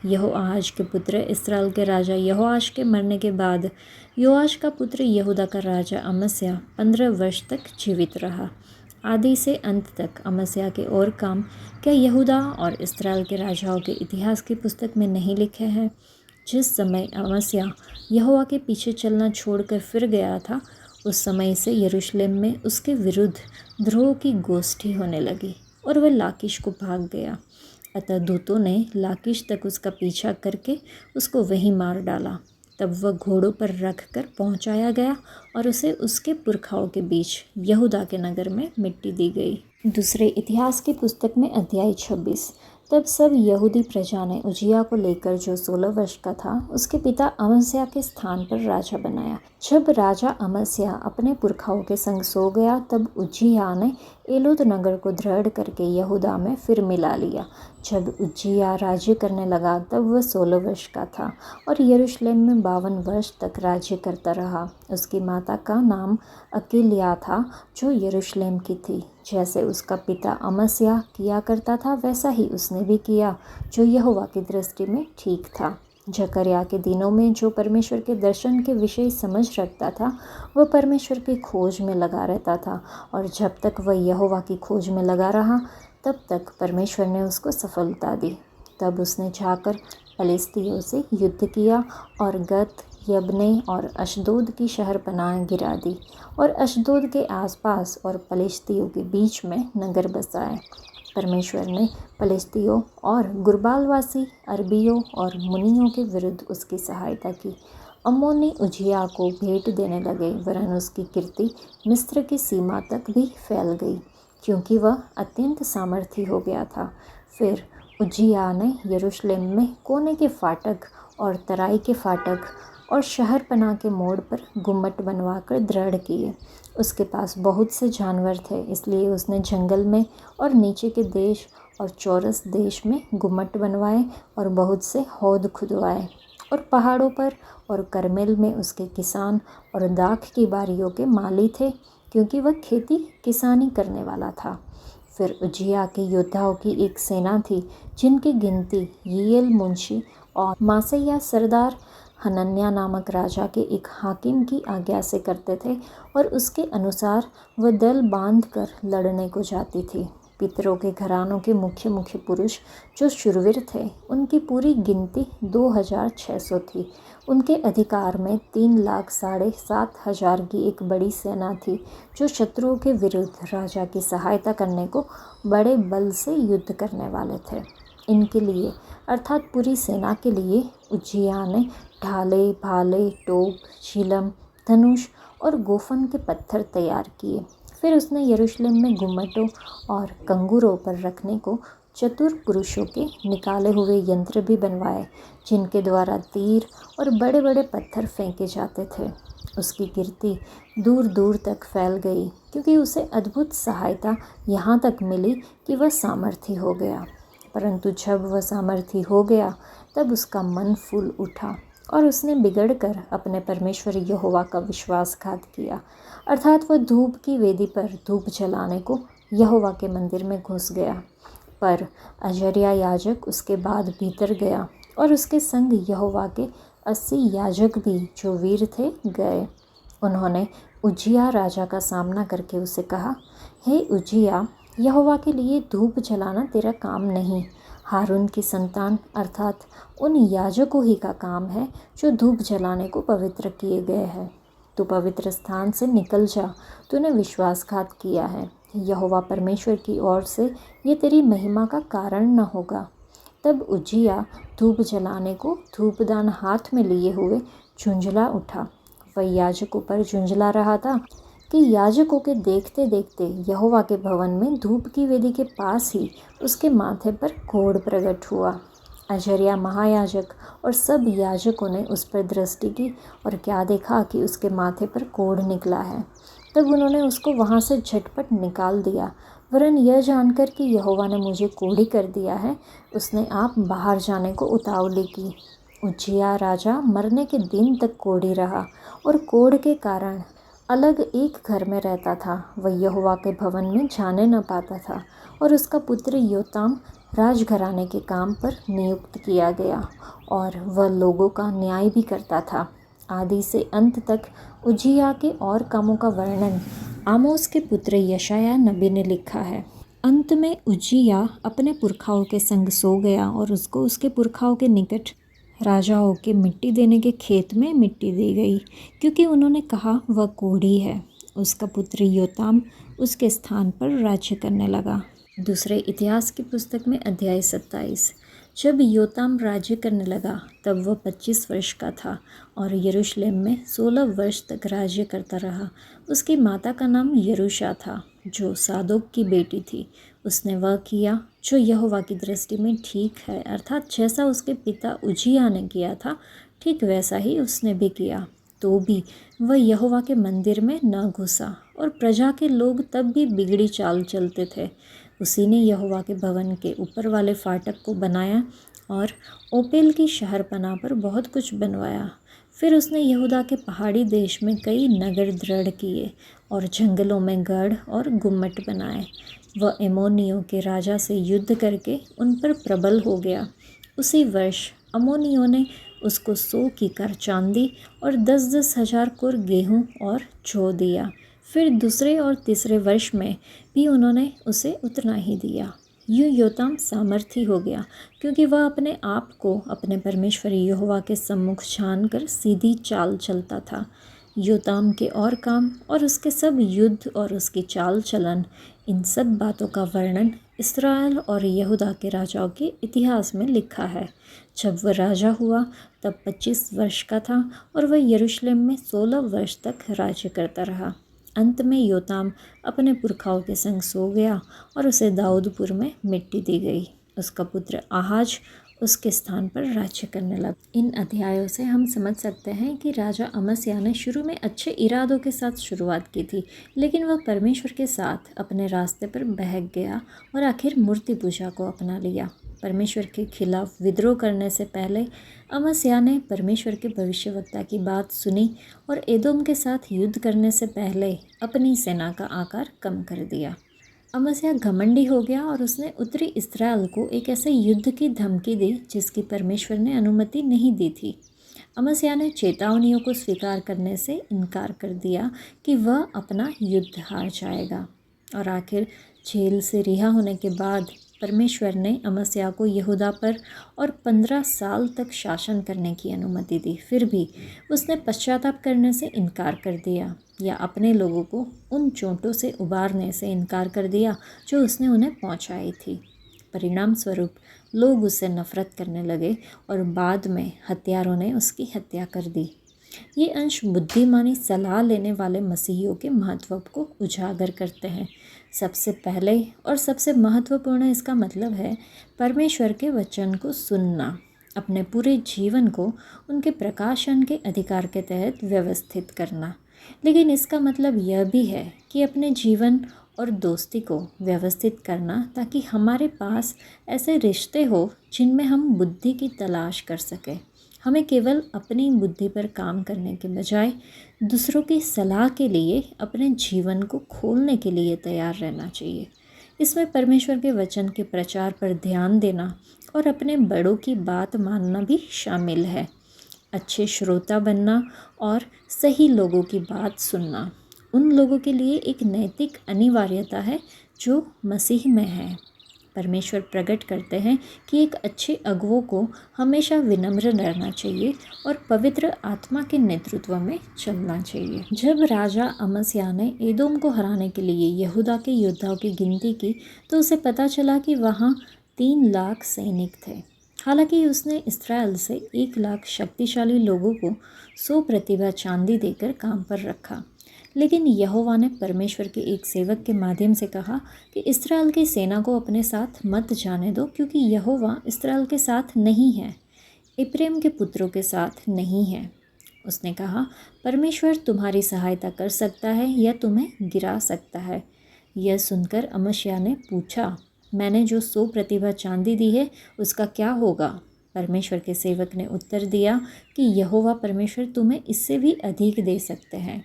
यहोआहाज के पुत्र इस्राएल के राजा यहोआश के मरने के बाद योआश का पुत्र यहूदा का राजा अमस्याह 15 वर्ष तक जीवित रहा। आदि से अंत तक अमस्याह के और काम क्या यहूदा और इस्राएल के राजाओं के इतिहास की पुस्तक में नहीं लिखे हैं? जिस समय अमस्याह यहोवा के पीछे चलना छोड़कर फिर गया था, उस समय से यरूशलेम में उसके विरुद्ध द्रोह की गोष्ठी होने लगी और वह लाकीश को भाग गया। अतः दूतों ने लाकीश तक उसका पीछा करके उसको वहीं मार डाला। तब वह घोड़ों पर रख कर पहुँचाया गया और उसे उसके पुरखाओं के बीच यहूदा के नगर में मिट्टी दी गई। दूसरे इतिहास की पुस्तक में अध्याय 26। तब सब यहूदी प्रजा ने उजिया को लेकर, जो 16 वर्ष का था, उसके पिता अमस्याह के स्थान पर राजा बनाया। जब राजा अमस्याह अपने पुरखाओं के संग सो गया, तब उज्जियाह ने एलूद नगर को दृढ़ करके यहूदा में फिर मिला लिया। जब उज्जियाह राज्य करने लगा, तब वह 16 वर्ष का था और यरूशलेम में 52 वर्ष तक राज्य करता रहा। उसकी माता का नाम अकीलिया था, जो यरूशलेम की थी। जैसे उसका पिता अमस्याह किया करता था, वैसा ही उसने भी किया, जो यहोवा की दृष्टि में ठीक था। जकर्याह के दिनों में जो परमेश्वर के दर्शन के विषय समझ रखता था, वह परमेश्वर की खोज में लगा रहता था, और जब तक वह यहोवा की खोज में लगा रहा, तब तक परमेश्वर ने उसको सफलता दी। तब उसने जाकर फलिस्तियों से युद्ध किया और गत, यब्ने और अशदोद की शहरपनाह गिरा दी और अशदोद के आसपास और फलिस्तियों के बीच में नगर बसाए। परमेश्वर ने फलिस्तियों और गुरबालवासी अरबियों और मुनियों के विरुद्ध उसकी सहायता की। अम्मोनी उजिया को भेंट देने लगे, वरन उसकी कीर्ति मिस्र की सीमा तक भी फैल गई, क्योंकि वह अत्यंत सामर्थी हो गया था। फिर उज्जियाह ने यरूशलेम में कोने के फाटक और तराई के फाटक और शहरपनाह के मोड़ पर गुम्मट बनवाकर दृढ़ किए। उसके पास बहुत से जानवर थे, इसलिए उसने जंगल में और नीचे के देश और चौरस देश में गुम्मट बनवाए और बहुत से हौद खुदवाए। और पहाड़ों पर और करमेल में उसके किसान और दाख की बारियों के माली थे, क्योंकि वह खेती किसानी करने वाला था। फिर उज्जियाह के योद्धाओं की एक सेना थी, जिनकी गिनती यीएल मुंशी और मासैया सरदार हनन्याह नामक राजा के एक हाकिम की आज्ञा से करते थे, और उसके अनुसार वह दल बांध कर लड़ने को जाती थी। पितरों के घरानों के मुख्य मुख्य पुरुष जो शूरवीर थे, उनकी पूरी गिनती 2600 थी। उनके अधिकार में 3,07,000 की एक बड़ी सेना थी, जो शत्रुओं के विरुद्ध राजा की सहायता करने को बड़े बल से युद्ध करने वाले थे। इनके लिए अर्थात पूरी सेना के लिए उज्जियाह ने ढाले, भाले, टोप, झिलम, धनुष और गोफन के पत्थर तैयार किए। फिर उसने यरूशलेम में गुम्मटों और कंगूरों पर रखने को चतुर पुरुषों के निकाले हुए यंत्र भी बनवाए, जिनके द्वारा तीर और बड़े बड़े पत्थर फेंके जाते थे। उसकी कीर्ति दूर दूर तक फैल गई, क्योंकि उसे अद्भुत सहायता यहाँ तक मिली कि वह सामर्थी हो गया। परंतु जब वह सामर्थी हो गया, तब उसका मन फूल उठा और उसने बिगड़कर अपने परमेश्वर यहोवा का विश्वासघात किया। अर्थात वह धूप की वेदी पर धूप जलाने को यहोवा के मंदिर में घुस गया। पर अजर्या याजक उसके बाद भीतर गया और उसके संग यहोवा के 80 याजक भी जो वीर थे गए। उन्होंने उज्जियाह राजा का सामना करके उसे कहा, हे उज्जियाह, यहोवा के लिए धूप जलाना तेरा काम नहीं, हारून की संतान अर्थात उन याजकों ही का काम है जो धूप जलाने को पवित्र किए गए हैं। तू पवित्र स्थान से निकल जा, तूने विश्वासघात किया है। यहोवा परमेश्वर की ओर से ये तेरी महिमा का कारण न होगा। तब उज्जियाह धूप जलाने को धूपदान हाथ में लिए हुए झुंझला उठा। वह याजकों पर झुंझला रहा था कि याजकों के देखते देखते यहोवा के भवन में धूप की वेदी के पास ही उसके माथे पर कोढ़ प्रकट हुआ। अजर्या महायाजक और सब याजकों ने उस पर दृष्टि की और क्या देखा कि उसके माथे पर कोढ़ निकला है। तब उन्होंने उसको वहाँ से झटपट निकाल दिया। वरन यह जानकर कि यहोवा ने मुझे कोढ़ी कर दिया है, उसने आप बाहर जाने को उतावली की। उज्जियाह राजा मरने के दिन तक कोढ़ी रहा और कोढ़ के कारण अलग एक घर में रहता था। वह यहोवा के भवन में जाने न पाता था और उसका पुत्र योताम राजघराने के काम पर नियुक्त किया गया और वह लोगों का न्याय भी करता था। आदि से अंत तक उज्जियाह के और कामों का वर्णन आमोस के पुत्र यशायाह नबी ने लिखा है। अंत में उज्जियाह अपने पुरखाओं के संग सो गया और उसको उसके पुरखाओं के निकट राजाओं के मिट्टी देने के खेत में मिट्टी दी गई, क्योंकि उन्होंने कहा वह कोढ़ी है। उसका पुत्र योताम उसके स्थान पर राज्य करने लगा। दूसरे इतिहास की पुस्तक में अध्याय 27। जब योताम राज्य करने लगा तब वह 25 वर्ष का था और यरूशलेम में 16 वर्ष तक राज्य करता रहा। उसकी माता का नाम यरूशा था, जो सादोक की बेटी थी। उसने वह किया जो यहोवा की दृष्टि में ठीक है, अर्थात जैसा उसके पिता उज्जियाह ने किया था ठीक वैसा ही उसने भी किया। तो भी वह यहोवा के मंदिर में न घुसा और प्रजा के लोग तब भी बिगड़ी चाल चलते थे। उसी ने यहोवा के भवन के ऊपर वाले फाटक को बनाया और ओपेल की शहरपनाह पर बहुत कुछ बनवाया। फिर उसने यहूदा के पहाड़ी देश में कई नगर दृढ़ किए और जंगलों में गढ़ और गुम्मट बनाए। वह एमोनियों के राजा से युद्ध करके उन पर प्रबल हो गया। उसी वर्ष अमोनियों ने उसको 100 कीकर चांदी और 10-10 हजार कुर गेहूँ और जौ दिया। फिर दूसरे और तीसरे वर्ष में भी उन्होंने उसे उतना ही दिया। यूँ योताम सामर्थी हो गया, क्योंकि वह अपने आप को अपने परमेश्वर यहोवा के सम्मुख जानकर सीधी चाल चलता था। योताम के और काम और उसके सब युद्ध और उसकी चाल चलन, इन सब बातों का वर्णन इस्राएल और यहूदा के राजाओं के इतिहास में लिखा है। जब वह राजा हुआ तब 25 वर्ष का था और वह यरूशलेम में 16 वर्ष तक राज्य करता रहा। अंत में योताम अपने पुरखाओं के संग सो गया और उसे दाऊदपुर में मिट्टी दी गई। उसका पुत्र आहाज उसके स्थान पर राज्य करने लगा। इन अध्यायों से हम समझ सकते हैं कि राजा अमस्याह ने शुरू में अच्छे इरादों के साथ शुरुआत की थी, लेकिन वह परमेश्वर के साथ अपने रास्ते पर बहक गया और आखिर मूर्ति पूजा को अपना लिया। परमेश्वर के खिलाफ विद्रोह करने से पहले अमस्याह ने परमेश्वर के भविष्यवक्ता की बात सुनी और एदोम के साथ युद्ध करने से पहले अपनी सेना का आकार कम कर दिया। अमस्याह घमंडी हो गया और उसने उत्तरी इस्राएल को एक ऐसे युद्ध की धमकी दी जिसकी परमेश्वर ने अनुमति नहीं दी थी। अमस्याह ने चेतावनियों को स्वीकार करने से इनकार कर दिया कि वह अपना युद्ध हार जाएगा और आखिर जेल से रिहा होने के बाद परमेश्वर ने अमस्याह को यहूदा पर और 15 साल तक शासन करने की अनुमति दी। फिर भी उसने पश्चाताप करने से इनकार कर दिया या अपने लोगों को उन चोटों से उबारने से इनकार कर दिया जो उसने उन्हें पहुंचाई थी। परिणाम स्वरूप लोग उससे नफरत करने लगे और बाद में हत्यारों ने उसकी हत्या कर दी। ये अंश बुद्धिमानी सलाह लेने वाले मसीहियों के महत्व को उजागर करते हैं। सबसे पहले और सबसे महत्वपूर्ण इसका मतलब है परमेश्वर के वचन को सुनना, अपने पूरे जीवन को उनके प्रकाशन के अधिकार के तहत व्यवस्थित करना। लेकिन इसका मतलब यह भी है कि अपने जीवन और दोस्ती को व्यवस्थित करना ताकि हमारे पास ऐसे रिश्ते हो जिनमें हम बुद्धि की तलाश कर सकें। हमें केवल अपनी बुद्धि पर काम करने के बजाय दूसरों की सलाह के लिए अपने जीवन को खोलने के लिए तैयार रहना चाहिए। इसमें परमेश्वर के वचन के प्रचार पर ध्यान देना और अपने बड़ों की बात मानना भी शामिल है। अच्छे श्रोता बनना और सही लोगों की बात सुनना उन लोगों के लिए एक नैतिक अनिवार्यता है जो मसीह में है। परमेश्वर प्रकट करते हैं कि एक अच्छे अगुवों को हमेशा विनम्र रहना चाहिए और पवित्र आत्मा के नेतृत्व में चलना चाहिए। जब राजा अमस्याह ने एदोम को हराने के लिए यहूदा के योद्धाओं की गिनती की तो उसे पता चला कि वहाँ 3 लाख सैनिक थे। हालांकि उसने इस्राएल से 1 लाख शक्तिशाली लोगों को 100 प्रतिभा चांदी देकर काम पर रखा। लेकिन यहोवा ने परमेश्वर के एक सेवक के माध्यम से कहा कि इस्राएल की सेना को अपने साथ मत जाने दो, क्योंकि यहोवा इस्राएल के साथ नहीं है, इब्राहिम के पुत्रों के साथ नहीं है। उसने कहा, परमेश्वर तुम्हारी सहायता कर सकता है या तुम्हें गिरा सकता है। यह सुनकर अमस्याह ने पूछा, मैंने जो 100 प्रतिभा चांदी दी है उसका क्या होगा? परमेश्वर के सेवक ने उत्तर दिया कि यहोवा परमेश्वर तुम्हें इससे भी अधिक दे सकते हैं।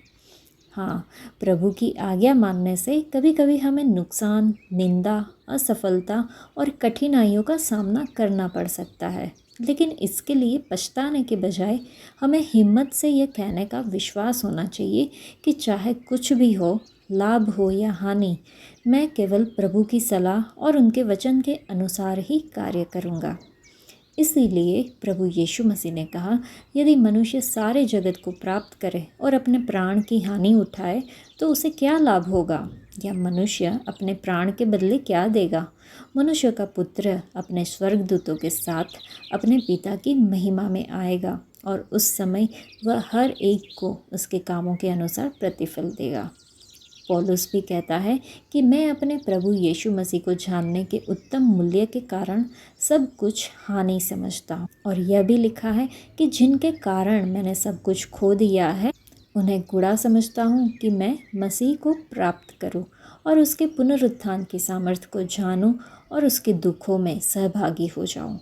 हाँ, प्रभु की आज्ञा मानने से कभी कभी हमें नुकसान, निंदा, असफलता और कठिनाइयों का सामना करना पड़ सकता है, लेकिन इसके लिए पछताने के बजाय हमें हिम्मत से यह कहने का विश्वास होना चाहिए कि चाहे कुछ भी हो, लाभ हो या हानि, मैं केवल प्रभु की सलाह और उनके वचन के अनुसार ही कार्य करूँगा। इसीलिए प्रभु यीशु मसीह ने कहा, यदि मनुष्य सारे जगत को प्राप्त करे और अपने प्राण की हानि उठाए तो उसे क्या लाभ होगा? या मनुष्य अपने प्राण के बदले क्या देगा? मनुष्य का पुत्र अपने स्वर्गदूतों के साथ अपने पिता की महिमा में आएगा और उस समय वह हर एक को उसके कामों के अनुसार प्रतिफल देगा। पौलुस भी कहता है कि मैं अपने प्रभु यीशु मसीह को जानने के उत्तम मूल्य के कारण सब कुछ हानि समझता हूँ। और यह भी लिखा है कि जिनके कारण मैंने सब कुछ खो दिया है उन्हें गुड़ा समझता हूँ कि मैं मसीह को प्राप्त करूँ और उसके पुनरुत्थान की सामर्थ्य को जानूँ और उसके दुखों में सहभागी हो जाऊँ।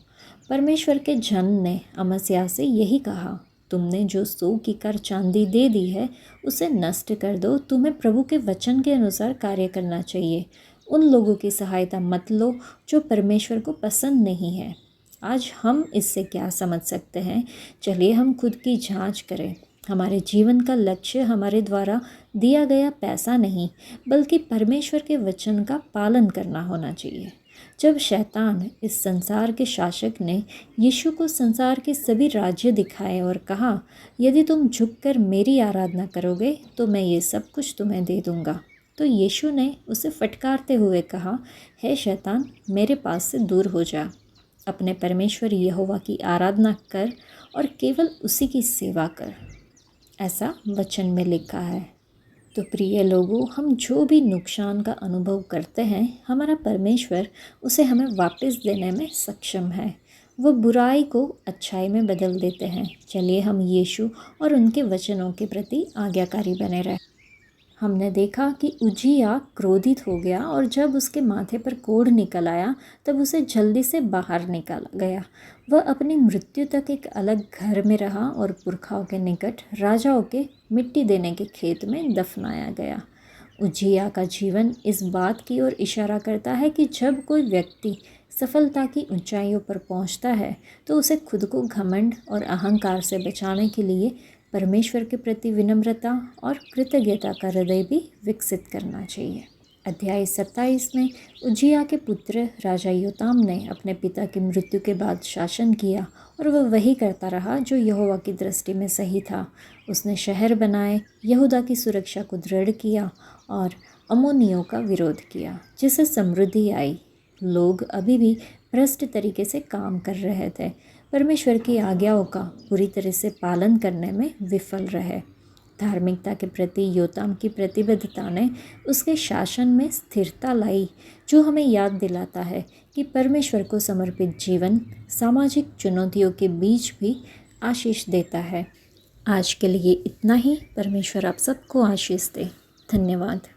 परमेश्वर के जन ने अमस्याह से यही कहा, तुमने जो 100 कीकर चांदी दे दी है उसे नष्ट कर दो। तुम्हें प्रभु के वचन के अनुसार कार्य करना चाहिए। उन लोगों की सहायता मत लो जो परमेश्वर को पसंद नहीं है। आज हम इससे क्या समझ सकते हैं? चलिए हम खुद की जांच करें। हमारे जीवन का लक्ष्य हमारे द्वारा दिया गया पैसा नहीं, बल्कि परमेश्वर के वचन का पालन करना होना चाहिए। जब शैतान, इस संसार के शासक, ने यीशु को संसार के सभी राज्य दिखाए और कहा, यदि तुम झुककर मेरी आराधना करोगे तो मैं ये सब कुछ तुम्हें दे दूंगा, तो यीशु ने उसे फटकारते हुए कहा, हे शैतान, मेरे पास से दूर हो जा। अपने परमेश्वर यहोवा की आराधना कर और केवल उसी की सेवा कर, ऐसा वचन में लिखा है। तो प्रिय लोगों, हम जो भी नुकसान का अनुभव करते हैं, हमारा परमेश्वर उसे हमें वापस देने में सक्षम है। वह बुराई को अच्छाई में बदल देते हैं। चलिए हम यीशु और उनके वचनों के प्रति आज्ञाकारी बने रहें। हमने देखा कि उज्जियाह क्रोधित हो गया और जब उसके माथे पर कोढ़ निकल आया तब उसे जल्दी से बाहर निकाला गया। वह अपनी मृत्यु तक एक अलग घर में रहा और पुरखाओं के निकट राजाओं के मिट्टी देने के खेत में दफनाया गया। उज्जियाह का जीवन इस बात की ओर इशारा करता है कि जब कोई व्यक्ति सफलता की ऊंचाइयों पर पहुंचता है तो उसे खुद को घमंड और अहंकार से बचाने के लिए परमेश्वर के प्रति विनम्रता और कृतज्ञता का हृदय भी विकसित करना चाहिए। अध्याय 27 में उज्जियाह के पुत्र राजा योताम ने अपने पिता की मृत्यु के बाद शासन किया और वह वही करता रहा जो यहोवा की दृष्टि में सही था। उसने शहर बनाए, यहूदा की सुरक्षा को दृढ़ किया और अम्मोनियों का विरोध किया, जिससे समृद्धि आई। लोग अभी भी भ्रष्ट तरीके से काम कर रहे थे, परमेश्वर की आज्ञाओं का पूरी तरह से पालन करने में विफल रहे। धार्मिकता के प्रति योताम की प्रतिबद्धता ने उसके शासन में स्थिरता लाई, जो हमें याद दिलाता है कि परमेश्वर को समर्पित जीवन सामाजिक चुनौतियों के बीच भी आशीष देता है। आज के लिए इतना ही। परमेश्वर आप सबको आशीष दे। धन्यवाद।